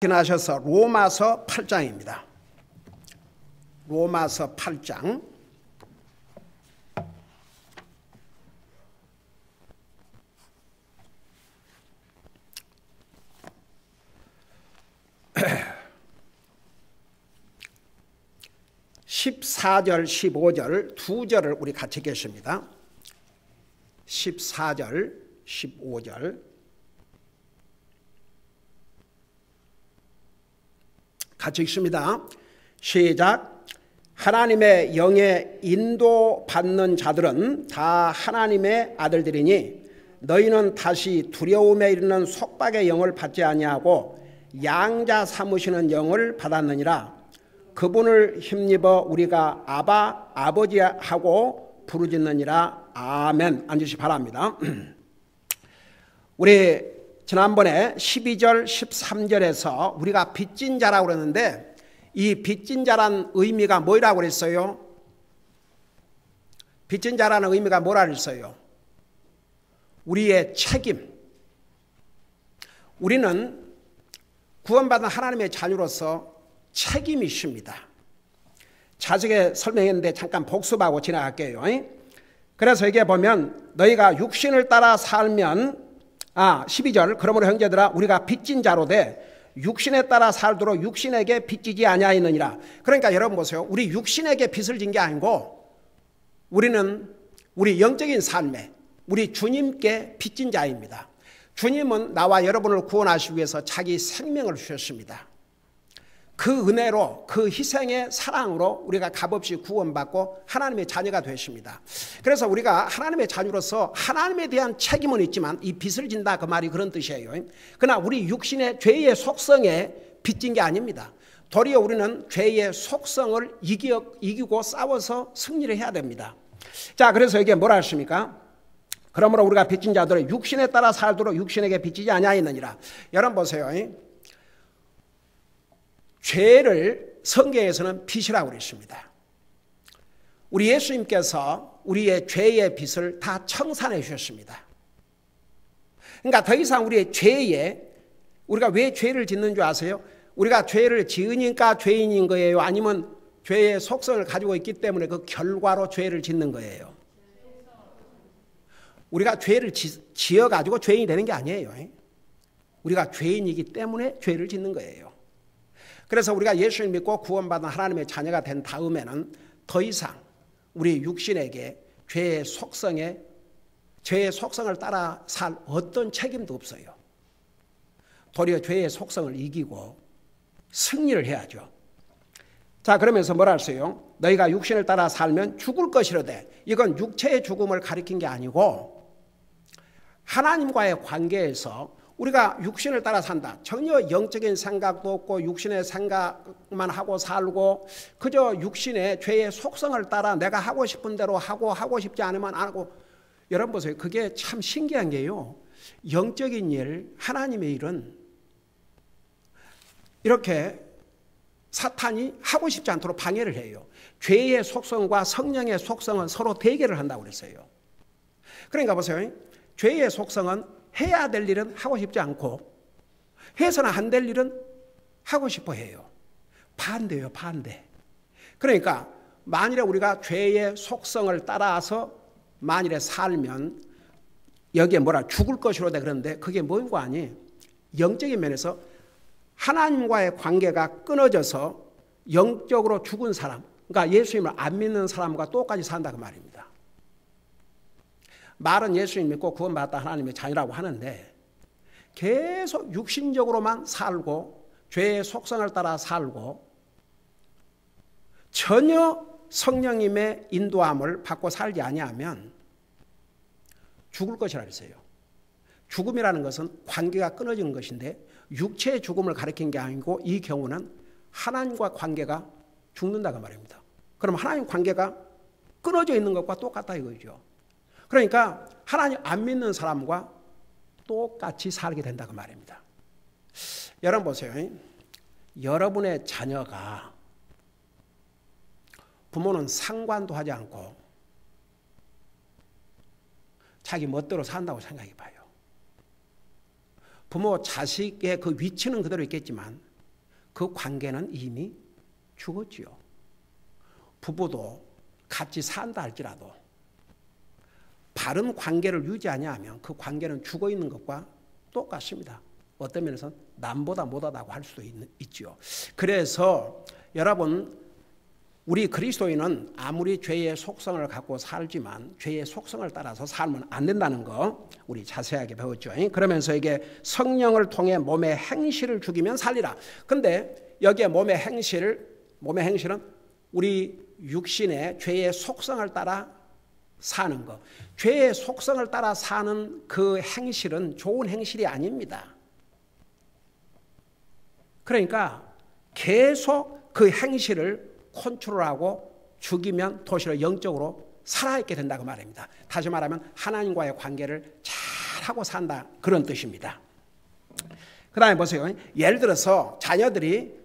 하셔서 로마서 8장입니다. 로마서 8장. (14절) (15절) 두 절을 우리 같이 계십니다. 14절 15절 같이 읽습니다. 시작. 하나님의 영에 인도받는 자들은 다 하나님의 아들들이니 너희는 다시 두려움에 이르는 속박의 영을 받지 아니하고 양자 삼으시는 영을 받았느니라. 그분을 힘입어 우리가 아바 아버지하고 부르짖느니라. 아멘. 앉으시 바랍니다. 우리 지난번에 12절 13절에서 우리가 빚진 자라고 그랬는데 이 빚진 자란 의미가 뭐라고 그랬어요? 빚진 자라는 의미가 뭐라 그랬어요? 우리의 책임. 우리는 구원받은 하나님의 자녀로서 책임이 있습니다. 자세하게 설명했는데 잠깐 복습하고 지나갈게요. 그래서 여기에 보면 너희가 육신을 따라 살면 12절 그러므로 형제들아 우리가 빚진 자로 돼 육신에 따라 살도록 육신에게 빚지지 아니하였느니라. 그러니까 여러분 보세요. 우리 육신에게 빚을 진 게 아니고 우리는 우리 영적인 삶에 우리 주님께 빚진 자입니다. 주님은 나와 여러분을 구원하시기 위해서 자기 생명을 주셨습니다. 그 은혜로 그 희생의 사랑으로 우리가 값없이 구원받고 하나님의 자녀가 되십니다. 그래서 우리가 하나님의 자녀로서 하나님에 대한 책임은 있지만 이 빚을 진다 그 말이 그런 뜻이에요. 그러나 우리 육신의 죄의 속성에 빚진 게 아닙니다. 도리어 우리는 죄의 속성을 이기고 싸워서 승리를 해야 됩니다. 자, 그래서 이게 뭐라 했습니까? 그러므로 우리가 빚진 자들은 육신에 따라 살도록 육신에게 빚지지 아니하였느니라. 여러분 보세요. 죄를 성경에서는 빚이라고 그랬습니다. 우리 예수님께서 우리의 죄의 빚을 다 청산해 주셨습니다. 그러니까 더 이상 우리의 죄에 우리가 왜 죄를 짓는 줄 아세요? 우리가 죄를 지으니까 죄인인 거예요? 아니면 죄의 속성을 가지고 있기 때문에 그 결과로 죄를 짓는 거예요? 우리가 죄를 지어가지고 죄인이 되는 게 아니에요. 우리가 죄인이기 때문에 죄를 짓는 거예요. 그래서 우리가 예수를 믿고 구원받은 하나님의 자녀가 된 다음에는 더 이상 우리 육신에게 죄의 속성을 따라 살 어떤 책임도 없어요. 도리어 죄의 속성을 이기고 승리를 해야죠. 자, 그러면서 뭐라 했어요? 너희가 육신을 따라 살면 죽을 것이로되. 이건 육체의 죽음을 가리킨 게 아니고 하나님과의 관계에서 우리가 육신을 따라 산다. 전혀 영적인 생각도 없고 육신의 생각만 하고 살고 그저 육신의 죄의 속성을 따라 내가 하고 싶은 대로 하고 싶지 않으면 안 하고. 여러분 보세요. 그게 참 신기한 게요. 영적인 일, 하나님의 일은 이렇게 사탄이 하고 싶지 않도록 방해를 해요. 죄의 속성과 성령의 속성은 서로 대결을 한다고 그랬어요. 그러니까 보세요. 죄의 속성은 해야 될 일은 하고 싶지 않고 해서는 안 될 일은 하고 싶어 해요. 반대예요, 반대. 그러니까 만일에 우리가 죄의 속성을 따라서 만일에 살면 여기에 뭐라 죽을 것이로 돼. 그런데 그게 뭔고 아니? 영적인 면에서 하나님과의 관계가 끊어져서 영적으로 죽은 사람, 그러니까 예수님을 안 믿는 사람과 똑같이 산다 그 말입니다. 말은 예수님 믿고 구원받았다 하나님의 자녀라고 하는데 계속 육신적으로만 살고 죄의 속성을 따라 살고 전혀 성령님의 인도함을 받고 살지 아니하면 죽을 것이라 그랬어요. 죽음이라는 것은 관계가 끊어지는 것인데 육체의 죽음을 가리킨 게 아니고 이 경우는 하나님과 관계가 죽는다고 말입니다. 그럼 하나님 관계가 끊어져 있는 것과 똑같다 이거죠. 그러니까 하나님 안 믿는 사람과 똑같이 살게 된다고 말입니다. 여러분 보세요. 여러분의 자녀가 부모는 상관도 하지 않고 자기 멋대로 산다고 생각해 봐요. 부모 자식의 그 위치는 그대로 있겠지만 그 관계는 이미 죽었지요. 부부도 같이 산다 할지라도 바른 관계를 유지하냐 하면 그 관계는 죽어 있는 것과 똑같습니다. 어떤 면에서 남보다 못하다고 할 수도 있지요. 그래서 여러분, 우리 그리스도인은 아무리 죄의 속성을 갖고 살지만 죄의 속성을 따라서 살면 안 된다는 거 우리 자세하게 배웠죠. 그러면서 이게 성령을 통해 몸의 행실을 죽이면 살리라. 근데 여기에 몸의 행실은 우리 육신의 죄의 속성을 따라 사는 것. 죄의 속성을 따라 사는 그 행실은 좋은 행실이 아닙니다. 그러니까 계속 그 행실을 컨트롤하고 죽이면 도시로 영적으로 살아있게 된다고 말입니다. 다시 말하면 하나님과의 관계를 잘하고 산다, 그런 뜻입니다. 그 다음에 보세요. 예를 들어서 자녀들이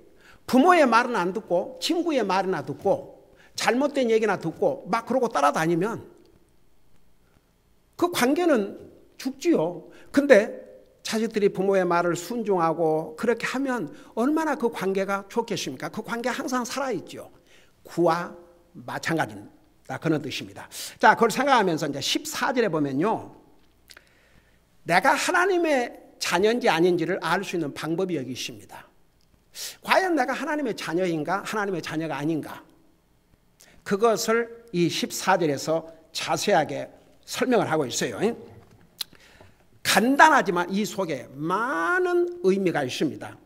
부모의 말은 안 듣고 친구의 말이나 듣고 잘못된 얘기나 듣고 막 그러고 따라다니면 그 관계는 죽지요. 근데 자식들이 부모의 말을 순종하고 그렇게 하면 얼마나 그 관계가 좋겠습니까? 그 관계 항상 살아있죠. 구와 마찬가지다, 그런 뜻입니다. 자, 그걸 생각하면서 이제 14절에 보면요, 내가 하나님의 자녀인지 아닌지를 알 수 있는 방법이 여기 있습니다. 과연 내가 하나님의 자녀인가, 하나님의 자녀가 아닌가, 그것을 이 14절에서 자세하게 설명을 하고 있어요. 간단하지만 이 속에 많은 의미가 있습니다.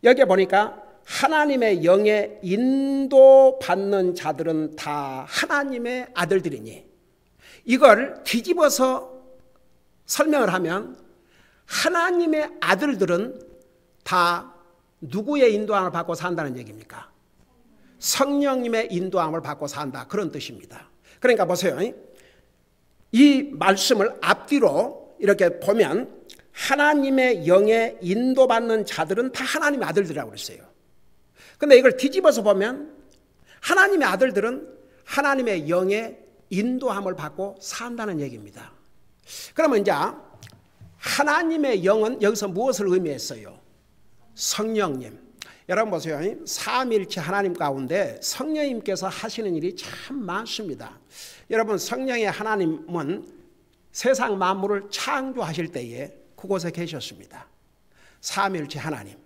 여기 보니까 하나님의 영에 인도받는 자들은 다 하나님의 아들들이니, 이걸 뒤집어서 설명을 하면 하나님의 아들들은 다 누구의 인도함을 받고 산다는 얘기입니까? 성령님의 인도함을 받고 산다, 그런 뜻입니다. 그러니까 보세요. 이 말씀을 앞뒤로 이렇게 보면 하나님의 영에 인도받는 자들은 다 하나님의 아들들이라고 그랬어요. 근데 이걸 뒤집어서 보면 하나님의 아들들은 하나님의 영에 인도함을 받고 산다는 얘기입니다. 그러면 이제 하나님의 영은 여기서 무엇을 의미했어요? 성령님. 여러분 보세요. 삼위일체 하나님 가운데 성령님께서 하시는 일이 참 많습니다. 여러분, 성령의 하나님은 세상 만물을 창조하실 때에 그곳에 계셨습니다. 삼위일체 하나님.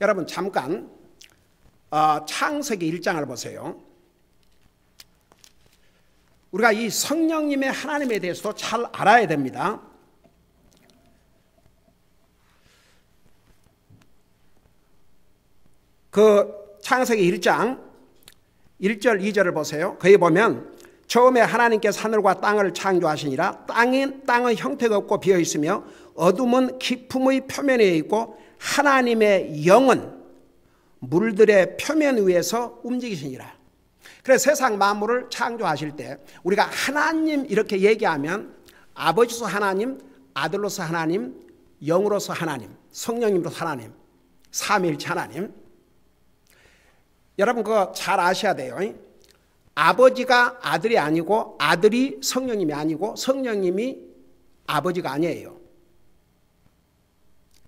여러분 잠깐 창세기 1장을 보세요. 우리가 이 성령님의 하나님에 대해서도 잘 알아야 됩니다. 그 창세기 1장 1절 2절을 보세요. 거기 보면 처음에 하나님께서 하늘과 땅을 창조하시니라. 땅은 형태가 없고 비어있으며 어둠은 깊음의 표면에 있고 하나님의 영은 물들의 표면 위에서 움직이시니라. 그래서 세상 만물을 창조하실 때 우리가 하나님 이렇게 얘기하면 아버지로서 하나님, 아들로서 하나님, 영으로서 하나님, 성령님으로서 하나님, 삼위일체 하나님. 여러분 그거 잘 아셔야 돼요. 아버지가 아들이 아니고 아들이 성령님이 아니고 성령님이 아버지가 아니에요.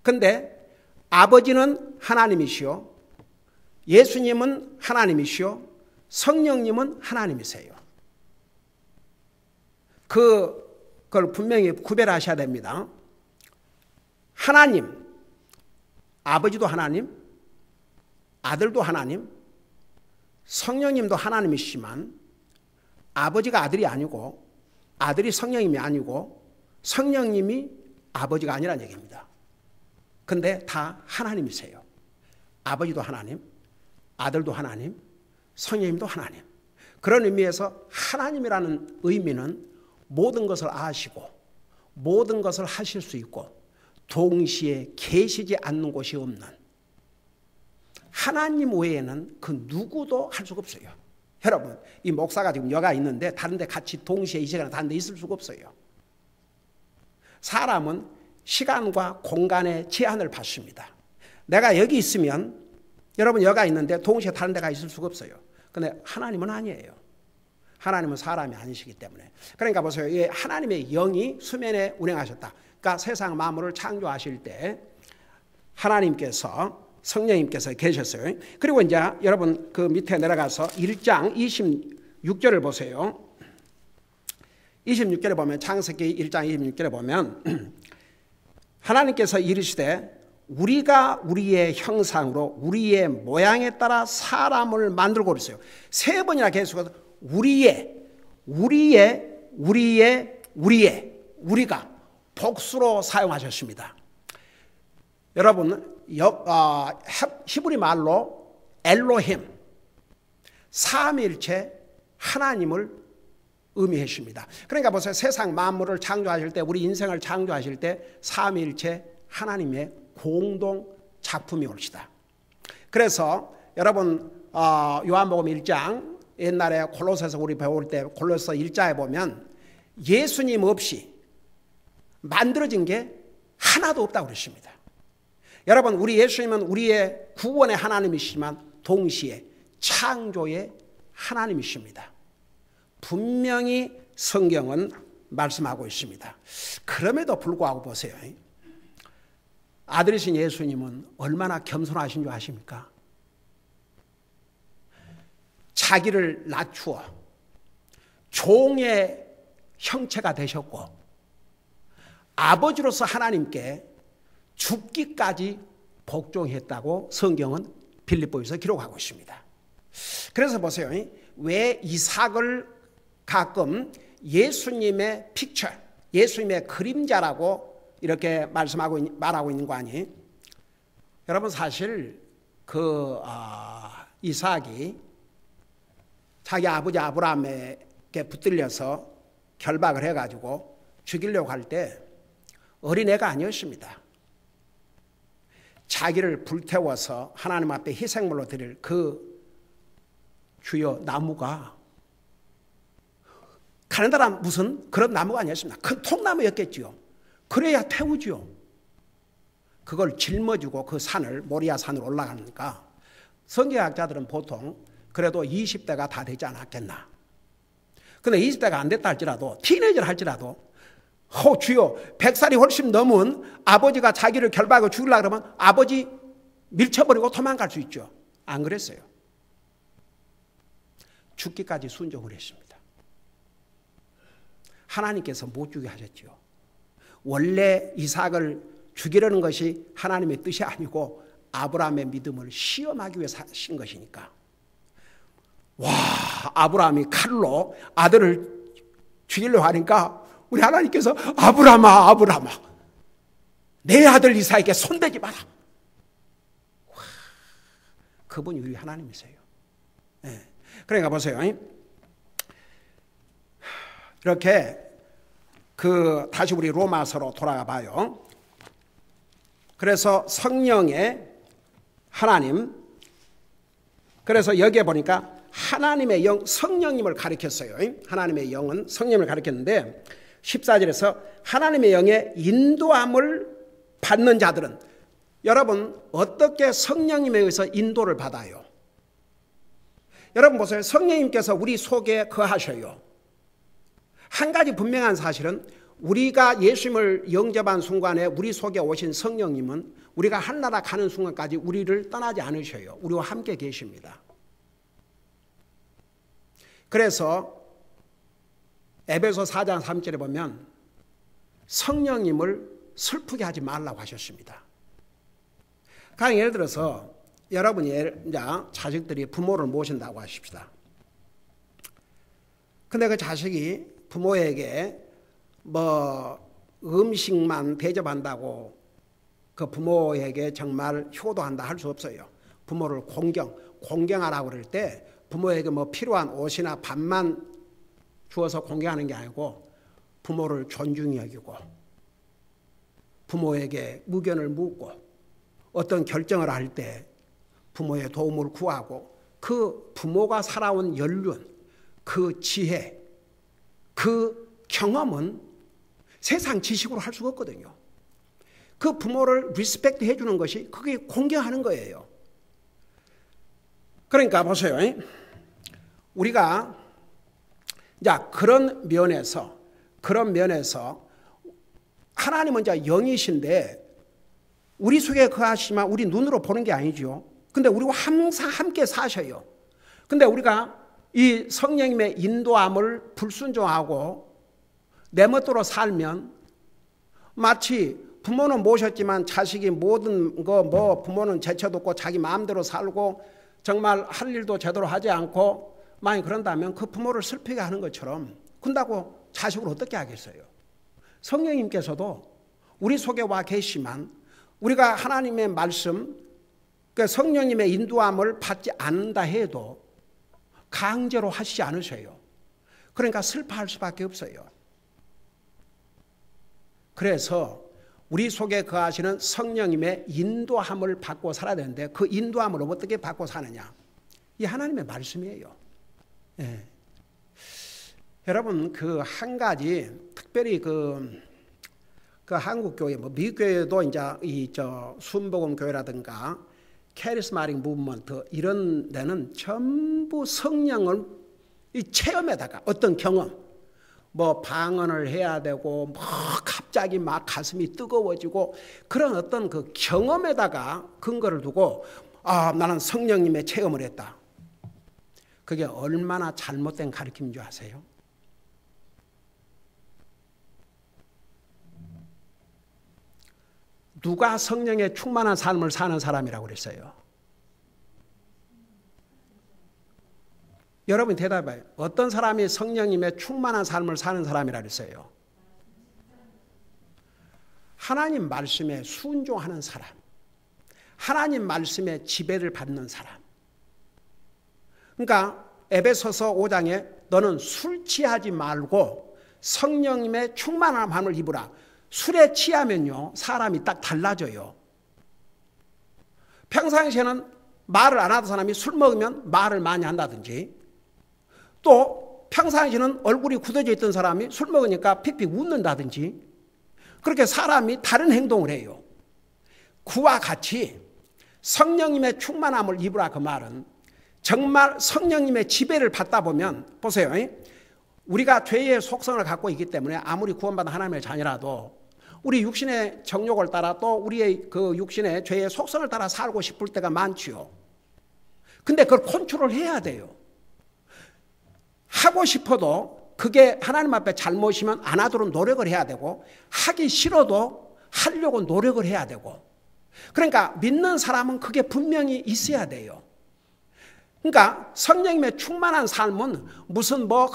근데 아버지는 하나님이시요, 예수님은 하나님이시요, 성령님은 하나님이세요. 그걸 분명히 구별하셔야 됩니다. 하나님, 아버지도 하나님, 아들도 하나님, 성령님도 하나님이시지만 아버지가 아들이 아니고 아들이 성령님이 아니고 성령님이 아버지가 아니라는 얘기입니다. 근데 다 하나님이세요. 아버지도 하나님, 아들도 하나님, 성령님도 하나님. 그런 의미에서 하나님이라는 의미는 모든 것을 아시고 모든 것을 하실 수 있고 동시에 계시지 않는 곳이 없는 하나님 외에는 그 누구도 할 수가 없어요. 여러분, 이 목사가 지금 여가 있는데 다른 데 같이 동시에 이 시간에 다른 데 있을 수가 없어요. 사람은 시간과 공간의 제한을 받습니다. 내가 여기 있으면 여러분 여가 있는데 동시에 다른 데 가 있을 수가 없어요. 근데 하나님은 아니에요. 하나님은 사람이 아니시기 때문에. 그러니까 보세요. 이 하나님의 영이 수면에 운행하셨다. 그러니까 세상 만물을 창조하실 때 하나님께서 성령님께서 계셨어요. 그리고 이제 여러분 그 밑에 내려가서 1장 26절을 보세요. 26절에 보면 창세기 1장 26절에 보면 하나님께서 이르시되 우리가 우리의 형상으로 우리의 모양에 따라 사람을 만들고 그랬어요. 세 번이나 계속해서 우리가 복수로 사용하셨습니다. 여러분 히브리 말로 엘로힘 삼위일체 하나님을 의미하십니다. 그러니까 보세요. 세상 만물을 창조하실 때 우리 인생을 창조하실 때 삼위일체 하나님의 공동 작품이 옳시다. 그래서 여러분 요한복음 1장 옛날에 골로새서 우리 배울 때 골로새 1장에 보면 예수님 없이 만들어진 게 하나도 없다고 그러십니다. 여러분 우리 예수님은 우리의 구원의 하나님이시지만 동시에 창조의 하나님이십니다. 분명히 성경은 말씀하고 있습니다. 그럼에도 불구하고 보세요. 아들이신 예수님은 얼마나 겸손하신 줄 아십니까? 자기를 낮추어 종의 형체가 되셨고 아버지로서 하나님께 죽기까지 복종했다고 성경은 빌립보에서 기록하고 있습니다. 그래서 보세요. 왜 이삭을 가끔 예수님의 픽처, 예수님의 그림자라고 이렇게 말하고 있는 거 아니에요? 여러분 사실 이삭이 자기 아버지 아브라함에게 붙들려서 결박을 해가지고 죽이려고 할 때 어린애가 아니었습니다. 자기를 불태워서 하나님 앞에 희생물로 드릴 그 주요 나무가 가느다란 무슨 그런 나무가 아니었습니다. 큰 통나무였겠지요. 그래야 태우지요. 그걸 짊어지고 그 산을 모리아 산으로 올라가니까 성경학자들은 보통 그래도 20대가 다 되지 않았겠나. 근데 20대가 안 됐다 할지라도 티네이저를 할지라도 주여 100살이 훨씬 넘은 아버지가 자기를 결박하고 죽이려고 그러면 아버지 밀쳐버리고 도망갈 수 있죠. 안 그랬어요. 죽기까지 순종을 했습니다. 하나님께서 못 죽게 하셨죠. 원래 이삭을 죽이려는 것이 하나님의 뜻이 아니고 아브라함의 믿음을 시험하기 위해서 하신 것이니까. 와, 아브라함이 칼로 아들을 죽이려고 하니까 우리 하나님께서 아브라함아 내 아들 이삭에게 손대지 마라. 와, 그분이 우리 하나님이세요. 네. 그러니까 보세요. 이렇게 다시 우리 로마서로 돌아가 봐요. 그래서 성령의 하나님, 그래서 여기에 보니까 하나님의 영, 성령님을 가리켰어요. 하나님의 영은 성령님을 가리켰는데 14절에서 하나님의 영의 인도함을 받는 자들은, 여러분 어떻게 성령님에 의해서 인도를 받아요? 여러분 보세요. 성령님께서 우리 속에 거하셔요. 한 가지 분명한 사실은 우리가 예수님을 영접한 순간에 우리 속에 오신 성령님은 우리가 한나라 가는 순간까지 우리를 떠나지 않으셔요. 우리와 함께 계십니다. 그래서 에베소 4장 3절에 보면 성령님을 슬프게 하지 말라고 하셨습니다. 가령 예를 들어서 여러분이 자식들이 부모를 모신다고 하십시다. 근데 그 자식이 부모에게 음식만 대접한다고 그 부모에게 정말 효도한다 할 수 없어요. 부모를 공경하라고 그럴 때 부모에게 필요한 옷이나 밥만 주어서 공경하는 게 아니고 부모를 존중히 여기고 부모에게 의견을 묻고 어떤 결정을 할 때 부모의 도움을 구하고 그 부모가 살아온 연륜, 그 지혜, 그 경험은 세상 지식으로 할 수가 없거든요. 그 부모를 리스펙트 해주는 것이 그게 공경하는 거예요. 그러니까 보세요. 우리가 그런 면에서 하나님은 영이신데 우리 속에 거하시지만 우리 눈으로 보는 게 아니죠. 근데 우리와 항상 함께 사셔요. 근데 우리가 이 성령님의 인도함을 불순종하고 내 멋대로 살면 마치 부모는 모셨지만 자식이 모든 거 뭐 부모는 제쳐놓고 자기 마음대로 살고 정말 할 일도 제대로 하지 않고 만약 그런다면 그 부모를 슬프게 하는 것처럼 그런다고 자식을 어떻게 하겠어요? 성령님께서도 우리 속에 와 계시지만 우리가 하나님의 말씀, 그 성령님의 인도함을 받지 않는다 해도 강제로 하시지 않으세요. 그러니까 슬퍼할 수밖에 없어요. 그래서 우리 속에 거하시는 성령님의 인도함을 받고 살아야 되는데 그 인도함을 어떻게 받고 사느냐? 이 하나님의 말씀이에요. 예. 여러분 그 한 가지 특별히 그 한국 교회 뭐 미국 교회도 이제 순복음 교회라든가 캐리스마틱 무브먼트 이런 데는 전부 성령을 이 체험에다가 어떤 경험 뭐 방언을 해야 되고 뭐 갑자기 막 가슴이 뜨거워지고 그런 어떤 그 경험에다가 근거를 두고 나는 성령님의 체험을 했다. 그게 얼마나 잘못된 가르침인 줄 아세요? 누가 성령에 충만한 삶을 사는 사람이라고 그랬어요? 여러분 대답해요. 어떤 사람이 성령님의 충만한 삶을 사는 사람이라고 그랬어요? 하나님 말씀에 순종하는 사람, 하나님 말씀에 지배를 받는 사람. 그러니까 에베소서 5장에 너는 술 취하지 말고 성령님의 충만한 마음을 입으라. 술에 취하면요 사람이 딱 달라져요. 평상시에는 말을 안 하던 사람이 술 먹으면 말을 많이 한다든지 또 평상시에는 얼굴이 굳어져 있던 사람이 술 먹으니까 픽픽 웃는다든지 그렇게 사람이 다른 행동을 해요. 그와 같이 성령님의 충만함을 입으라 그 말은 정말 성령님의 지배를 받다 보면 보세요. 우리가 죄의 속성을 갖고 있기 때문에 아무리 구원받은 하나님의 자녀라도 우리 육신의 정욕을 따라 또 우리의 그 육신의 죄의 속성을 따라 살고 싶을 때가 많지요. 근데 그걸 컨트롤 해야 돼요. 하고 싶어도 그게 하나님 앞에 잘못이면 안 하도록 노력을 해야 되고 하기 싫어도 하려고 노력을 해야 되고 그러니까 믿는 사람은 그게 분명히 있어야 돼요. 그러니까 성령님의 충만한 삶은 무슨 막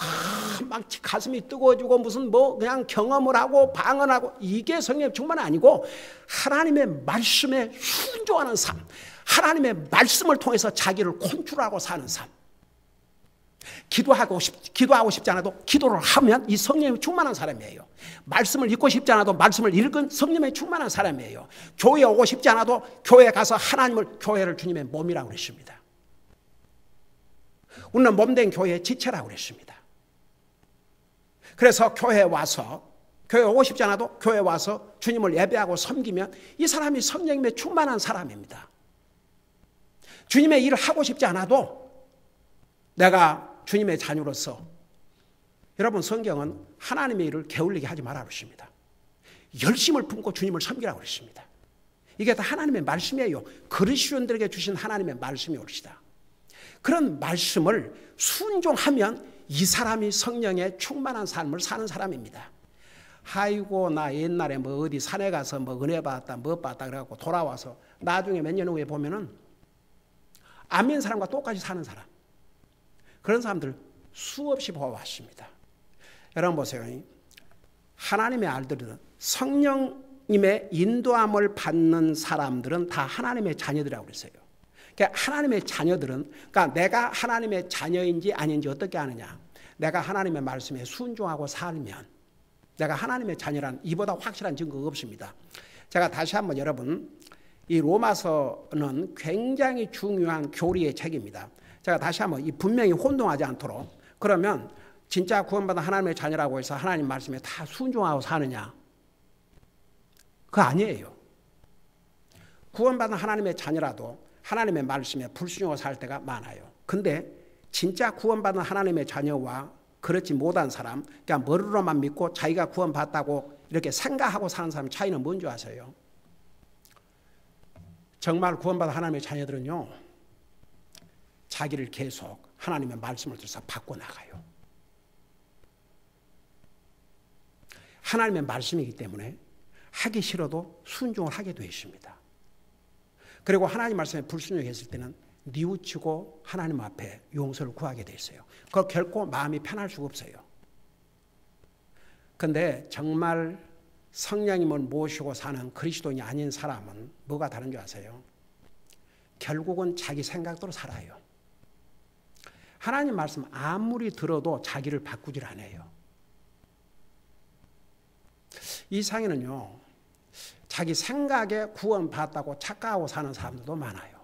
가슴이 뜨거워지고 무슨 그냥 경험을 하고 방언하고 이게 성령의 충만이 아니고 하나님의 말씀에 순종하는 삶, 하나님의 말씀을 통해서 자기를 컨트롤하고 사는 삶. 기도하고 싶지 않아도 기도를 하면 이 성령이 충만한 사람이에요. 말씀을 읽고 싶지 않아도 말씀을 읽은 성령이 충만한 사람이에요. 교회에 오고 싶지 않아도 교회에 가서 교회를 주님의 몸이라고 그랬습니다. 우리는 몸된 교회의 지체라고 그랬습니다. 그래서 교회에 와서 교회 오고 싶지 않아도 교회에 와서 주님을 예배하고 섬기면 이 사람이 성령님의 충만한 사람입니다. 주님의 일을 하고 싶지 않아도 내가 주님의 자녀로서 여러분 성경은 하나님의 일을 게을리게 하지 말라고 그랬습니다. 열심을 품고 주님을 섬기라고 그랬습니다. 이게 다 하나님의 말씀이에요. 그리스도인들에게 주신 하나님의 말씀이 옳시다. 그런 말씀을 순종하면 이 사람이 성령의 충만한 삶을 사는 사람입니다. 아이고 나 옛날에 어디 산에 가서 은혜 받았다 받았다 그래갖고 돌아와서 나중에 몇 년 후에 보면은 안 믿는 사람과 똑같이 사는 사람 그런 사람들 수없이 보아왔습니다. 여러분 보세요. 하나님의 아들들은 성령님의 인도함을 받는 사람들은 다 하나님의 자녀들이라고 그랬어요. 그러니까 하나님의 자녀들은 그러니까 내가 하나님의 자녀인지 아닌지 어떻게 아느냐. 내가 하나님의 말씀에 순종하고 살면 내가 하나님의 자녀란 이보다 확실한 증거가 없습니다. 제가 다시 한번 여러분 이 로마서는 굉장히 중요한 교리의 책입니다. 제가 다시 한번 분명히 혼동하지 않도록 그러면 진짜 구원받은 하나님의 자녀라고 해서 하나님 말씀에 다 순종하고 사느냐? 그거 아니에요. 구원받은 하나님의 자녀라도 하나님의 말씀에 불순종하고 살 때가 많아요. 근데 진짜 구원받은 하나님의 자녀와 그렇지 못한 사람, 그냥 머리로만 믿고 자기가 구원받았다고 이렇게 생각하고 사는 사람 차이는 뭔지 아세요? 정말 구원받은 하나님의 자녀들은요, 자기를 계속 하나님의 말씀을 들어서 바꿔나가요. 하나님의 말씀이기 때문에 하기 싫어도 순종을 하게 되어 있습니다. 그리고 하나님 말씀에 불순종했을 때는 뉘우치고 하나님 앞에 용서를 구하게 되어 있어요. 그걸 결코 마음이 편할 수가 없어요. 그런데 정말 성령님을 모시고 사는 그리스도인이 아닌 사람은 뭐가 다른 줄 아세요? 결국은 자기 생각대로 살아요. 하나님 말씀 아무리 들어도 자기를 바꾸질 않아요. 이 상에는요, 자기 생각에 구원받았다고 착각하고 사는 사람들도 많아요.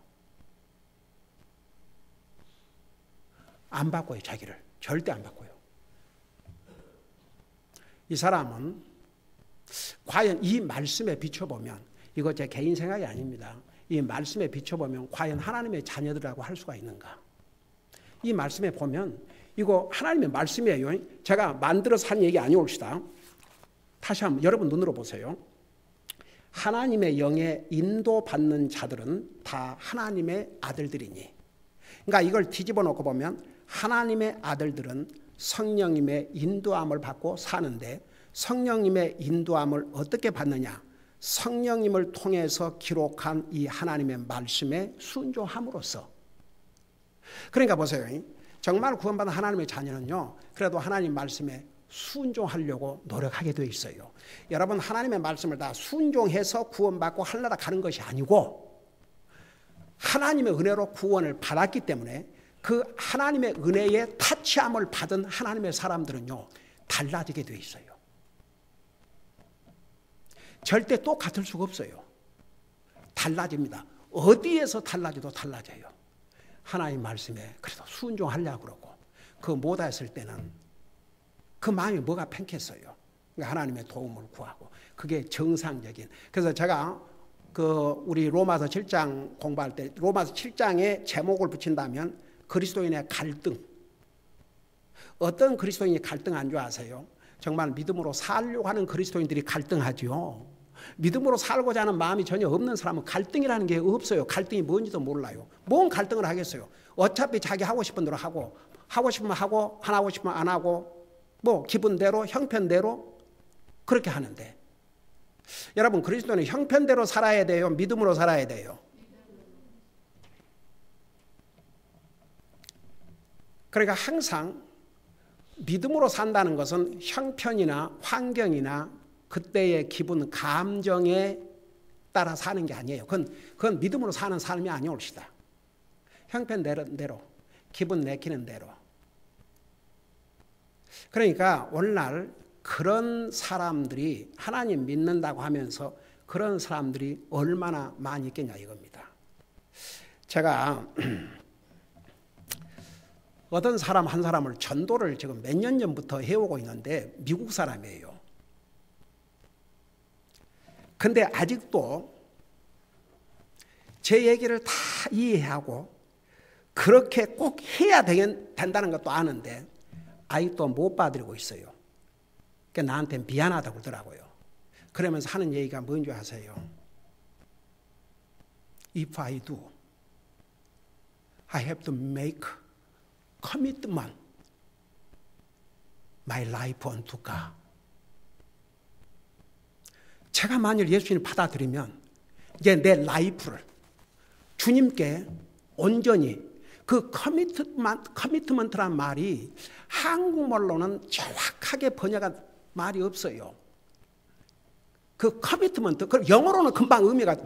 안 바꿔요, 자기를. 절대 안 바꿔요. 이 사람은 과연 이 말씀에 비춰보면, 이거 제 개인 생각이 아닙니다. 이 말씀에 비춰보면 과연 하나님의 자녀들이라고 할 수가 있는가? 이 말씀에 보면 이거 하나님의 말씀이에요. 제가 만들어서 한 얘기 아니옵시다. 다시 한번 여러분 눈으로 보세요. 하나님의 영에 인도받는 자들은 다 하나님의 아들들이니. 그러니까 이걸 뒤집어 놓고 보면 하나님의 아들들은 성령님의 인도함을 받고 사는데, 성령님의 인도함을 어떻게 받느냐? 성령님을 통해서 기록한 이 하나님의 말씀에 순종함으로써. 그러니까 보세요. 정말 구원받은 하나님의 자녀는요, 그래도 하나님 말씀에 순종하려고 노력하게 되어 있어요. 여러분, 하나님의 말씀을 다 순종해서 구원받고 하늘나라 가는 것이 아니고, 하나님의 은혜로 구원을 받았기 때문에 그 하나님의 은혜에 타치함을 받은 하나님의 사람들은요, 달라지게 되어 있어요. 절대 똑같을 수가 없어요. 달라집니다. 어디에서 달라져도 달라져요. 하나님 말씀에 그래도 순종하려고 그러고, 그거 못했을 때는 그 마음이 뭐가 팽했어요. 그러니까 하나님의 도움을 구하고, 그게 정상적인. 그래서 제가 우리 로마서 7장 공부할 때 로마서 7장에 제목을 붙인다면 그리스도인의 갈등. 어떤 그리스도인이 갈등한 줄 아세요? 정말 믿음으로 살려고 하는 그리스도인들이 갈등하죠. 믿음으로 살고자 하는 마음이 전혀 없는 사람은 갈등이라는 게 없어요. 갈등이 뭔지도 몰라요. 뭔 갈등을 하겠어요? 어차피 자기 하고 싶은 대로 하고, 하고 싶으면 하고, 안 하고 싶으면 안 하고, 뭐 기분대로 형편대로 그렇게 하는데, 여러분, 그리스도는 형편대로 살아야 돼요? 믿음으로 살아야 돼요? 그러니까 항상 믿음으로 산다는 것은 형편이나 환경이나 그때의 기분, 감정에 따라 사는 게 아니에요. 그건 믿음으로 사는 삶이 아니올시다. 형편대로, 기분 내키는 대로. 그러니까 오늘날 그런 사람들이 하나님 믿는다고 하면서 그런 사람들이 얼마나 많이 있겠냐 이겁니다. 제가 어떤 사람 한 사람을 전도를 지금 몇 년 전부터 해오고 있는데 미국 사람이에요. 근데 아직도 제 얘기를 다 이해하고 그렇게 꼭 해야 된다는 것도 아는데 아직도 못 받아들이고 있어요. 그러니까 나한테 미안하다고 그러더라고요. 그러면서 하는 얘기가 뭔지 아세요? If I do, I have to make commitment my life unto God. 제가 만일 예수님을 받아들이면 이제 내 라이프를 주님께 온전히, 그 커미트먼트란 말이 한국말로는 정확하게 번역한 말이 없어요. 그 커미트먼트, 영어로는 금방 의미가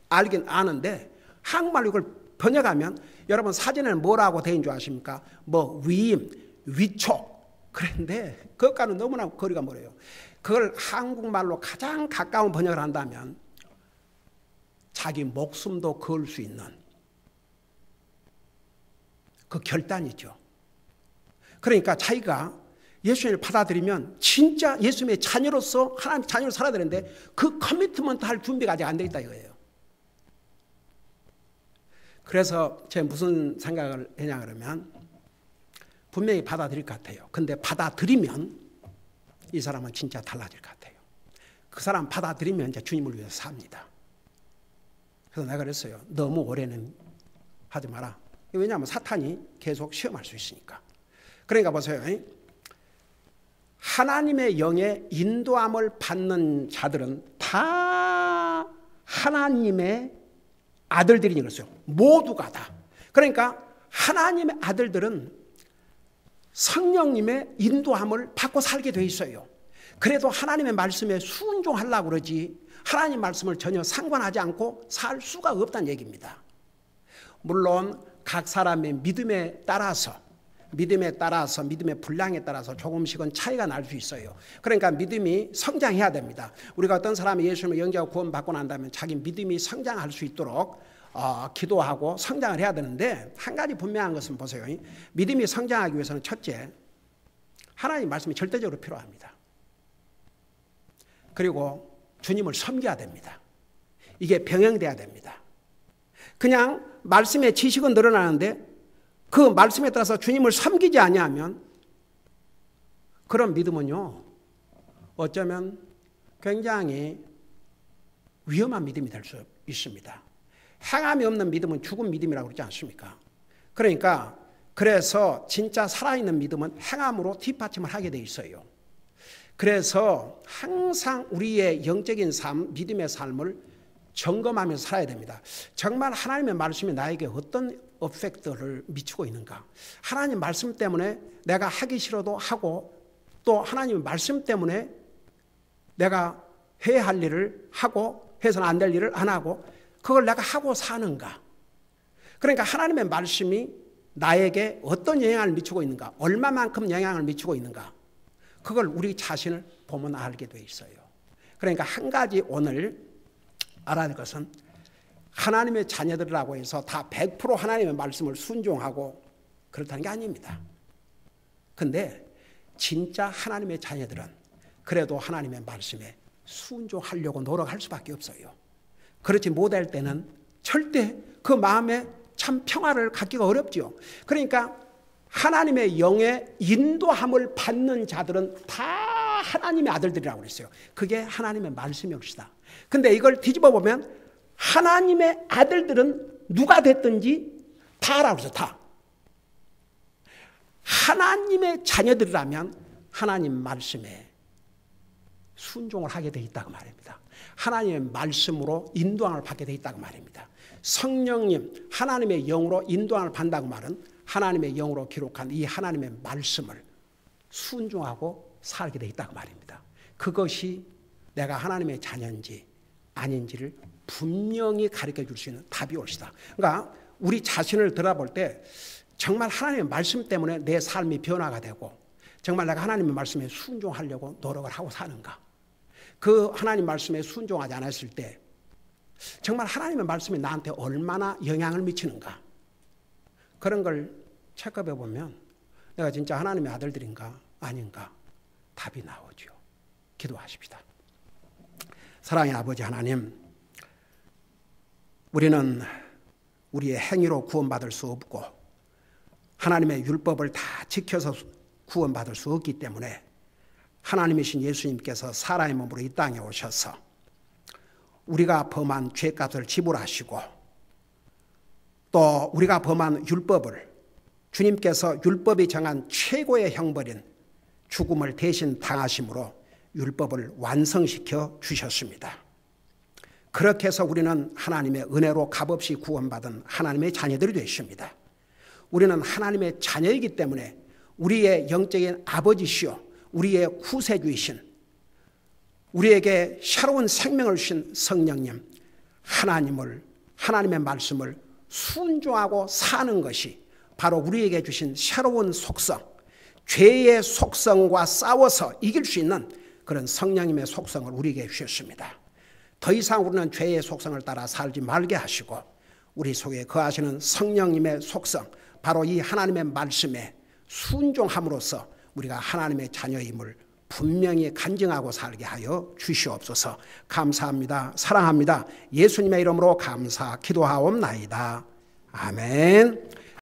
알긴 아는데 한국말로 이걸 번역하면 여러분 사전에는 뭐라고 되어 있는 줄 아십니까? 뭐 위임, 위촉. 그런데 그것과는 너무나 거리가 멀어요. 그걸 한국말로 가장 가까운 번역을 한다면 자기 목숨도 걸 수 있는 그 결단이죠. 그러니까 자기가 예수님을 받아들이면 진짜 예수님의 자녀로서 하나님의 자녀로 살아야 되는데 그 커미트먼트 할 준비가 아직 안 돼 있다 이거예요. 그래서 제가 무슨 생각을 했냐 그러면 분명히 받아들일 것 같아요. 근데 받아들이면 이 사람은 진짜 달라질 것 같아요. 그 사람 받아들이면 이제 주님을 위해서 삽니다. 그래서 내가 그랬어요. 너무 오래는 하지 마라. 왜냐하면 사탄이 계속 시험할 수 있으니까. 그러니까 보세요. 하나님의 영의 인도함을 받는 자들은 다 하나님의 아들들이니 그랬어요. 모두가 다. 그러니까 하나님의 아들들은 성령님의 인도함을 받고 살게 돼 있어요. 그래도 하나님의 말씀에 순종하려고 그러지 하나님 말씀을 전혀 상관하지 않고 살 수가 없다는 얘기입니다. 물론 각 사람의 믿음에 따라서 믿음의 분량에 따라서 조금씩은 차이가 날 수 있어요. 그러니까 믿음이 성장해야 됩니다. 우리가 어떤 사람이 예수님을 영접하고 구원받고 난다면 자기 믿음이 성장할 수 있도록 기도하고 성장을 해야 되는데 한 가지 분명한 것은 보세요. 믿음이 성장하기 위해서는 첫째, 하나님 말씀이 절대적으로 필요합니다. 그리고 주님을 섬겨야 됩니다. 이게 병행돼야 됩니다. 그냥 말씀의 지식은 늘어나는데 그 말씀에 따라서 주님을 섬기지 아니하면 그런 믿음은요, 어쩌면 굉장히 위험한 믿음이 될 수 있습니다. 행함이 없는 믿음은 죽은 믿음이라고 그러지 않습니까? 그러니까 그래서 진짜 살아있는 믿음은 행함으로 뒷받침을 하게 돼 있어요. 그래서 항상 우리의 영적인 삶, 믿음의 삶을 점검하면서 살아야 됩니다. 정말 하나님의 말씀이 나에게 어떤 에펙트를 미치고 있는가? 하나님 말씀 때문에 내가 하기 싫어도 하고 또 하나님의 말씀 때문에 내가 해야 할 일을 하고 해서는 안 될 일을 안 하고 그걸 내가 하고 사는가? 그러니까 하나님의 말씀이 나에게 어떤 영향을 미치고 있는가? 얼마만큼 영향을 미치고 있는가? 그걸 우리 자신을 보면 알게 돼 있어요. 그러니까 한 가지 오늘 알아야 될 것은 하나님의 자녀들이라고 해서 다 100% 하나님의 말씀을 순종하고 그렇다는 게 아닙니다. 근데 진짜 하나님의 자녀들은 그래도 하나님의 말씀에 순종하려고 노력할 수밖에 없어요. 그렇지 못할 때는 절대 그 마음에 참 평화를 갖기가 어렵죠. 그러니까 하나님의 영의 인도함을 받는 자들은 다 하나님의 아들들이라고 그랬어요. 그게 하나님의 말씀이옵시다. 근데 이걸 뒤집어 보면 하나님의 아들들은 누가 됐든지 다라고 그랬어요. 다. 하나님의 자녀들이라면 하나님 말씀에 순종을 하게 돼 있다고 말입니다. 하나님의 말씀으로 인도함을 받게 돼 있다고 말입니다. 성령님, 하나님의 영으로 인도함을 받는다고 말은 하나님의 영으로 기록한 이 하나님의 말씀을 순종하고 살게 돼 있다고 말입니다. 그것이 내가 하나님의 자녀인지 아닌지를 분명히 가르쳐 줄 수 있는 답이 올시다. 그러니까 우리 자신을 돌아볼 때 정말 하나님의 말씀 때문에 내 삶이 변화가 되고 정말 내가 하나님의 말씀에 순종하려고 노력을 하고 사는가? 그 하나님 말씀에 순종하지 않았을 때 정말 하나님의 말씀이 나한테 얼마나 영향을 미치는가? 그런 걸 체크해 보면 내가 진짜 하나님의 아들들인가 아닌가 답이 나오죠. 기도하십시다. 사랑의 아버지 하나님, 우리는 우리의 행위로 구원받을 수 없고 하나님의 율법을 다 지켜서 구원받을 수 없기 때문에 하나님이신 예수님께서 사람의 몸으로 이 땅에 오셔서 우리가 범한 죄값을 지불하시고 또 우리가 범한 율법을 주님께서 율법이 정한 최고의 형벌인 죽음을 대신 당하심으로 율법을 완성시켜 주셨습니다. 그렇게 해서 우리는 하나님의 은혜로 값없이 구원받은 하나님의 자녀들이 되십니다. 우리는 하나님의 자녀이기 때문에 우리의 영적인 아버지시요 우리의 구세주이신 우리에게 새로운 생명을 주신 성령님 하나님의 말씀을 순종하고 사는 것이 바로 우리에게 주신 새로운 속성, 죄의 속성과 싸워서 이길 수 있는 그런 성령님의 속성을 우리에게 주셨습니다. 더 이상 우리는 죄의 속성을 따라 살지 말게 하시고 우리 속에 거하시는 성령님의 속성, 바로 이 하나님의 말씀에 순종함으로써 우리가 하나님의 자녀임을 분명히 간증하고 살게 하여 주시옵소서. 감사합니다. 사랑합니다. 예수님의 이름으로 감사 기도하옵나이다. 아멘.